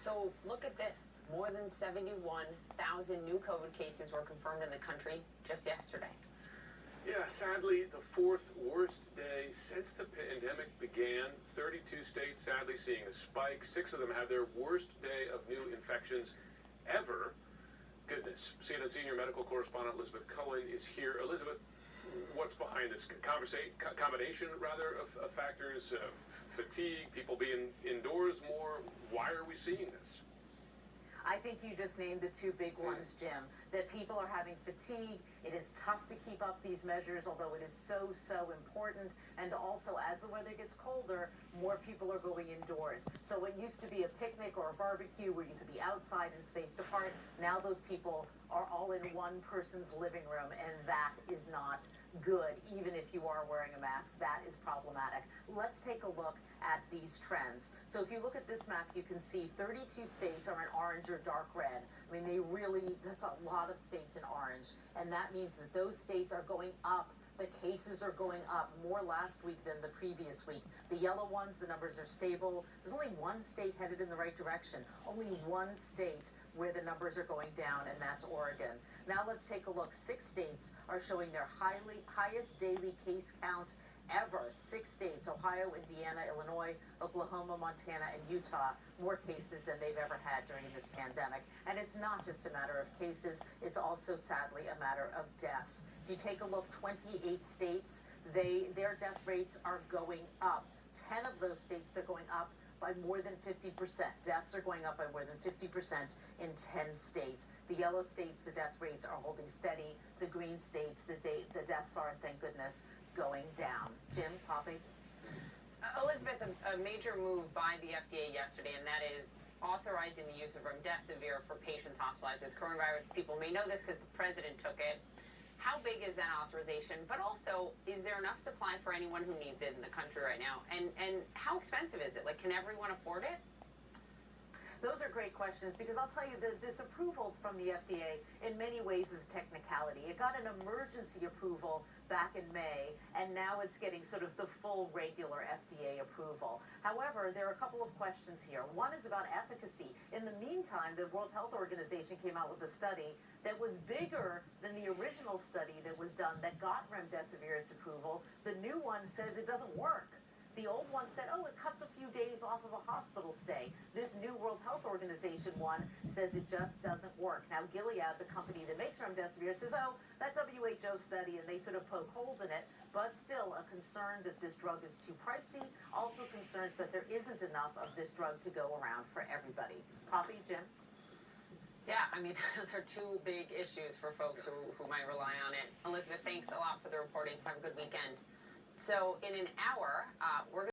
So look at this. More than 71,000 new COVID cases were confirmed in the country just yesterday. Yeah, sadly, the fourth worst day since the pandemic began. 32 states sadly seeing a spike. 6 of them had their worst day of new infections ever. Goodness. CNN senior medical correspondent Elizabeth Cohen is here. Elizabeth, what's behind this combination of factors? Fatigue, people being indoors more. Why are we seeing this? I think you just named the two big ones, Jim, that people are having fatigue. It is tough to keep up these measures, although it is so important. And also, as the weather gets colder, more people are going indoors. So what used to be a picnic or a barbecue where you could be outside and spaced apart, now those people are all in one person's living room, and that is not good. Even if you are wearing a mask, that is problematic. Let's take a look at these trends. So if you look at this map, you can see 32 states are in orange or dark red. I mean, that's a lot of states in orange. And that means that those states are going up. The cases are going up more last week than the previous week. The yellow ones, the numbers are stable. There's only one state headed in the right direction. Only one state where the numbers are going down, and that's Oregon. Now let's take a look. 6 states are showing their highest daily case count ever. 6 states: Ohio, Indiana, Illinois, Oklahoma, Montana, and Utah, more cases than they've ever had during this pandemic. And it's not just a matter of cases, it's also sadly a matter of deaths. If you take a look, 28 states, their death rates are going up. 10 of those states, they're going up by more than 50%. Deaths are going up by more than 50% in 10 states. The yellow states, the death rates are holding steady. The green states, the deaths are, thank goodness, going down. Jim, Poppy? Elizabeth, a major move by the FDA yesterday, and that is authorizing the use of remdesivir for patients hospitalized with coronavirus. People may know this because the president took it. How big is that authorization? But also, is there enough supply for anyone who needs it in the country right now? And how expensive is it? Like, can everyone afford it? Those are great questions, because I'll tell you that this approval from the FDA in many ways is technicality. It got an emergency approval back in May, and now it's getting sort of the full regular FDA approval. However, there are a couple of questions here. One is about efficacy. In the meantime, the World Health Organization came out with a study that was bigger than the original study that was done that got remdesivir its approval. The new one says it doesn't work. The old one said, oh, it cuts a few days off of a hospital stay. This new World Health Organization one says it just doesn't work. Now, Gilead, the company that makes remdesivir, says, oh, that WHO study, and they sort of poke holes in it, but still a concern that this drug is too pricey, also concerns that there isn't enough of this drug to go around for everybody. Poppy, Jim? Yeah, I mean, those are two big issues for folks who might rely on it. Elizabeth, thanks a lot for the reporting. Have a good weekend. So in an hour, we're going to